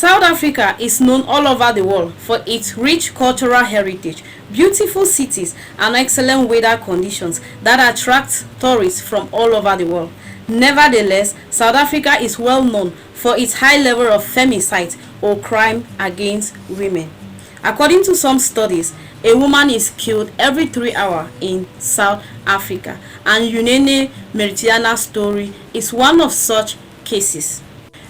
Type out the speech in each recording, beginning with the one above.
South Africa is known all over the world for its rich cultural heritage, beautiful cities, and excellent weather conditions that attract tourists from all over the world. Nevertheless, South Africa is well known for its high level of femicide or crime against women. According to some studies, a woman is killed every 3 hours in South Africa, and Yuinene Mritiana's story is one of such cases.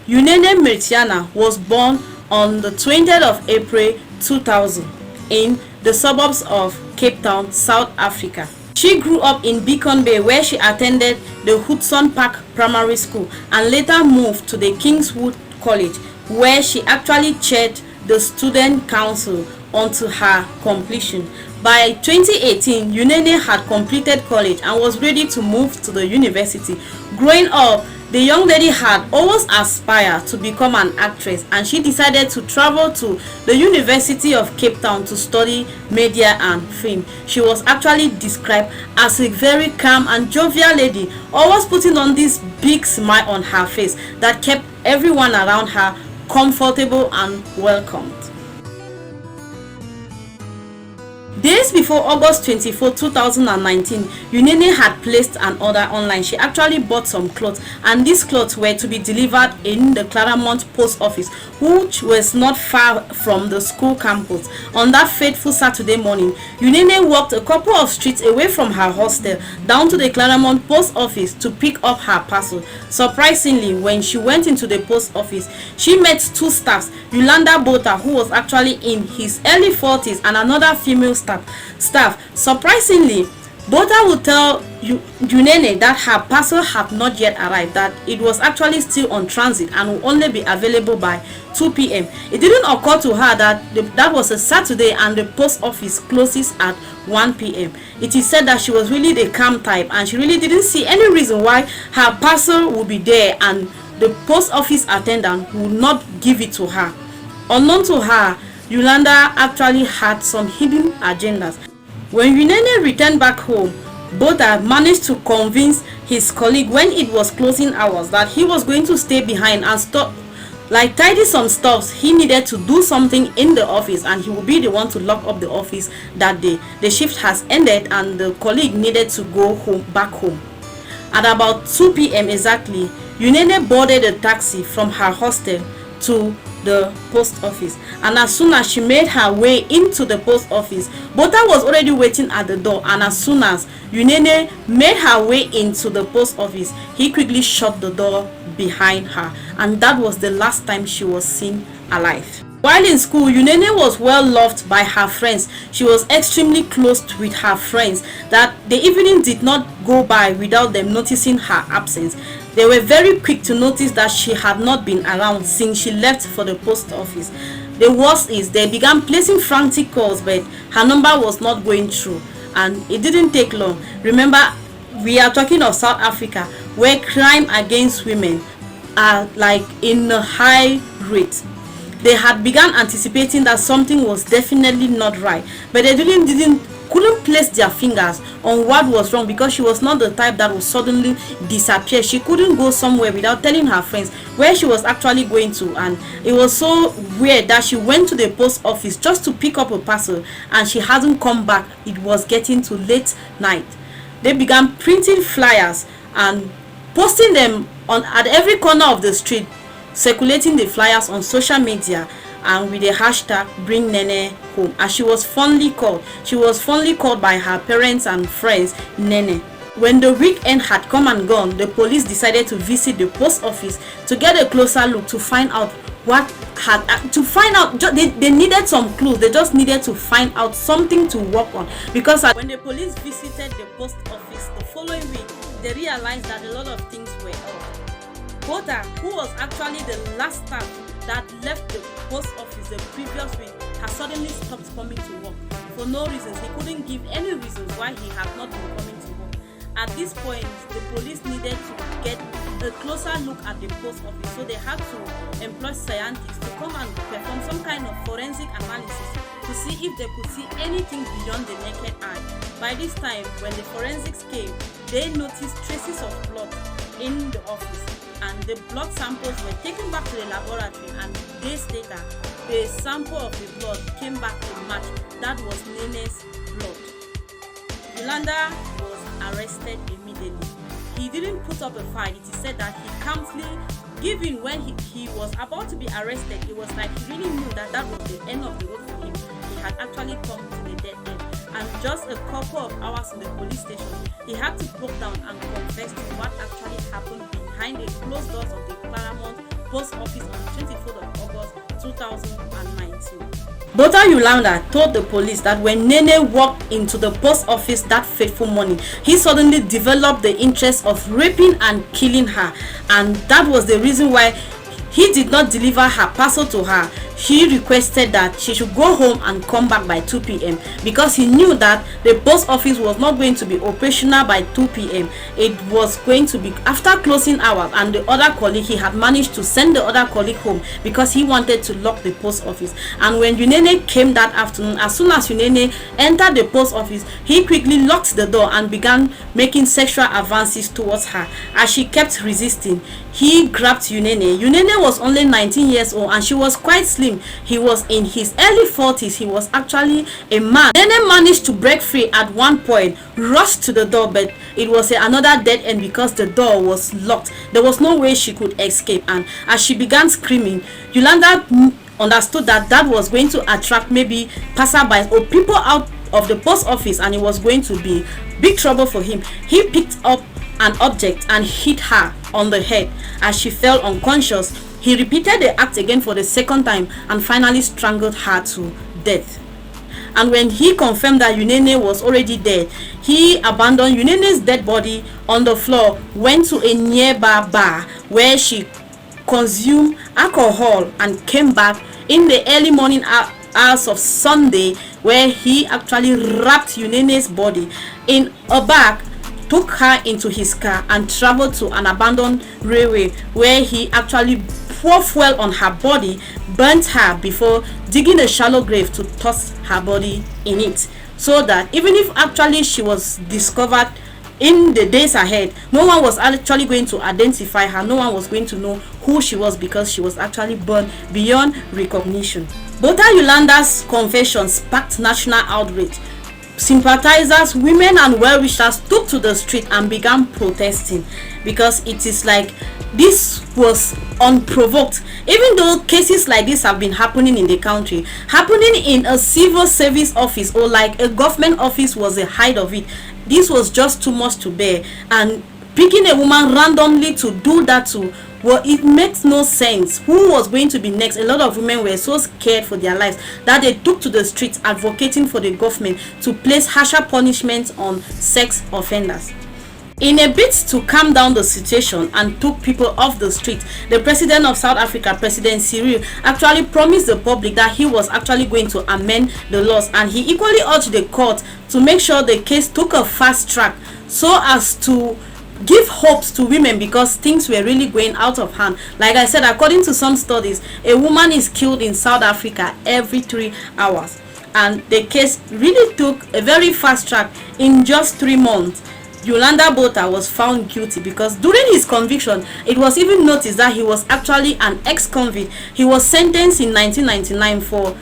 Yuinene Mritiana was born on the 20th of April 2000 in the suburbs of Cape Town, South Africa. She grew up in Beacon Bay, where she attended the Hudson Park Primary School and later moved to the Kingswood College, where she actually chaired the student council until her completion. By 2018, Yuinene had completed college and was ready to move to the university. Growing up, the young lady had always aspired to become an actress, and she decided to travel to the University of Cape Town to study media and film. She was actually described as a very calm and jovial lady, always putting on this big smile on her face that kept everyone around her comfortable and welcomed. Days before August 24, 2019, Yuinene had placed an order online. She actually bought some clothes, and these clothes were to be delivered in the Claremont post office, which was not far from the school campus. On that fateful Saturday morning, Yuinene walked a couple of streets away from her hostel down to the Claremont post office to pick up her parcel. Surprisingly, when she went into the post office, she met two staffs, Yolanda Botha, who was actually in his early 40s, and another female staff. Surprisingly, Botha would tell Yuinene that her parcel had not yet arrived, that it was actually still on transit and will only be available by 2 p.m. It didn't occur to her that that was a Saturday and the post office closes at 1 p.m. It is said that she was really the calm type, and she really didn't see any reason why her parcel would be there and the post office attendant would not give it to her. Unknown to her, Yolanda actually had some hidden agendas. When Yuinene returned back home, Botha managed to convince his colleague when it was closing hours that he was going to stay behind and tidy some stuffs. He needed to do something in the office, and he would be the one to lock up the office that day. The shift has ended and the colleague needed to go back home. At about 2 p.m. exactly, Yuinene boarded a taxi from her hostel to the post office, and as soon as she made her way into the post office, Botha was already waiting at the door. And as soon as Yuinene made her way into the post office, he quickly shut the door behind her, and that was the last time she was seen alive. While in school, Yuinene was well loved by her friends. She was extremely close with her friends, that the evening did not go by without them noticing her absence. They were very quick to notice that she had not been around since she left for the post office. The worst is they began placing frantic calls, but her number was not going through, and it didn't take long. Remember, we are talking of South Africa, where crime against women are like in a high rate. They had begun anticipating that something was definitely not right, but they couldn't place their fingers on what was wrong, because she was not the type that would suddenly disappear. She couldn't go somewhere without telling her friends where she was actually going to, and it was so weird that she went to the post office just to pick up a parcel and she hadn't come back. It was getting to late night. They began printing flyers and posting them at every corner of the street, circulating the flyers on social media and with the hashtag Bring Nene Home, as she was fondly called. She was fondly called by her parents and friends Nene. When the weekend had come and gone, the police decided to visit the post office to get a closer look, to find out they needed some clues. They just needed to find out something to work on, because when the police visited the post office the following week, they realized that a lot of things were off. Botha, who was actually the last staff that left the post office the previous week, had suddenly stopped coming to work for no reasons. He couldn't give any reasons why he had not been coming to work. At this point, the police needed to get a closer look at the post office, so they had to employ scientists to come and perform some kind of forensic analysis to see if they could see anything beyond the naked eye. By this time, when the forensics came, they noticed traces of blood in the office. and the blood samples were taken back to the laboratory, and days later the sample of the blood came back to match that was Nene's blood. Yolanda was arrested immediately. He didn't put up a fight. It is said that he calmly gave in. When he was about to be arrested, it was like he really knew that that was the end of the road for him. He had actually come to the dead end. And just a couple of hours in the police station, he had to broke down and confess to what actually happened behind the closed doors of the Claremont post office on 24th of August 2019. Daughter Yolanda told the police that when Nene walked into the post office that fateful morning, he suddenly developed the interest of raping and killing her, and that was the reason why he did not deliver her parcel to her. He requested that she should go home and come back by 2 p.m. because he knew that the post office was not going to be operational by 2 p.m. It was going to be after closing hours, and the other colleague, he had managed to send the other colleague home because he wanted to lock the post office. And when Yuinene came that afternoon, as soon as Yuinene entered the post office, he quickly locked the door and began making sexual advances towards her. As she kept resisting, he grabbed Yuinene. Yuinene was only 19 years old and she was quite slim. He was in his early 40s. He was actually a man. Nene managed to break free at one point, rushed to the door, but it was another dead end because the door was locked. There was no way she could escape, and as she began screaming, Yolanda understood that that was going to attract maybe passerbys or people out of the post office, and it was going to be big trouble for him. He picked up an object and hit her on the head. As she fell unconscious, he repeated the act again for the second time and finally strangled her to death. And when he confirmed that Yuinene was already dead, he abandoned Yuinene's dead body on the floor, went to a nearby bar where she consumed alcohol, and came back in the early morning hours of Sunday, where he actually wrapped Yuinene's body in a bag, took her into his car and traveled to an abandoned railway where he actually poured fuel on her body, burnt her before digging a shallow grave to toss her body in it, so that even if actually she was discovered in the days ahead, no one was actually going to identify her. No one was going to know who she was because she was actually burned beyond recognition. Daughter Yolanda's confession sparked national outrage. Sympathizers, women and well-wishers took to the street and began protesting because it is like this was unprovoked. Even though cases like this have been happening in the country, happening in a civil service office or like a government office was a height of it. This was just too much to bear, and picking a woman randomly to do that to, well, it makes no sense. Who was going to be next? A lot of women were so scared for their lives that they took to the streets advocating for the government to place harsher punishments on sex offenders. In a bid to calm down the situation and took people off the street, the president of South Africa, President Cyril, actually promised the public that he was actually going to amend the laws, and he equally urged the court to make sure the case took a fast track so as to give hopes to women, because things were really going out of hand. Like I said, according to some studies, a woman is killed in South Africa every 3 hours, and the case really took a very fast track. In just 3 months, Yolanda Botha was found guilty, because during his conviction, it was even noticed that he was actually an ex-convict. He was sentenced in 1999 for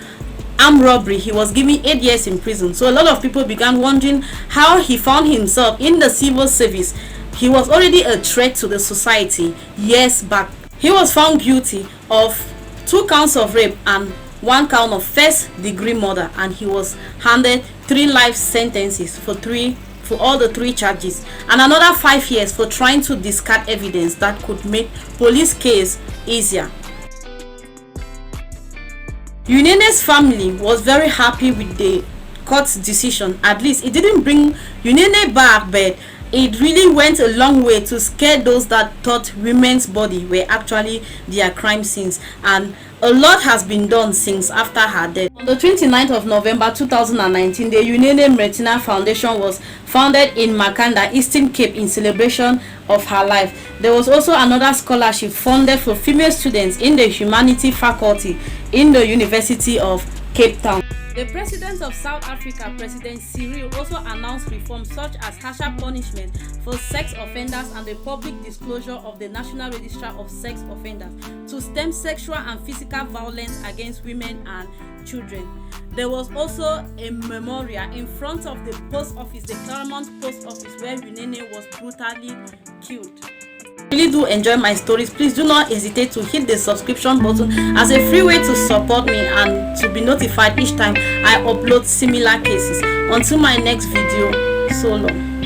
armed robbery. He was given 8 years in prison. So a lot of people began wondering how he found himself in the civil service. He was already a threat to the society years back. He was found guilty of 2 counts of rape and 1 count of first-degree murder, and he was handed 3 life sentences for all the 3 charges, and another 5 years for trying to discard evidence that could make police case easier. Yuinene's family was very happy with the court's decision. At least it didn't bring Yuinene back, but it really went a long way to scare those that thought women's body were actually their crime scenes, and a lot has been done since after her death. On the 29th of November 2019, the Yuinene Meritina Foundation was founded in Makanda, Eastern Cape, in celebration of her life. There was also another scholarship funded for female students in the Humanity faculty in the University of Cape Town. The president of South Africa, President Cyril, also announced reforms such as harsher punishment for sex offenders and the public disclosure of the National Register of Sex Offenders to stem sexual and physical violence against women and children. There was also a memorial in front of the post office, the Claremont post office, where Yuinene was brutally killed. Really do enjoy my stories, please do not hesitate to hit the subscription button as a free way to support me and to be notified each time I upload similar cases. Until my next video, so long.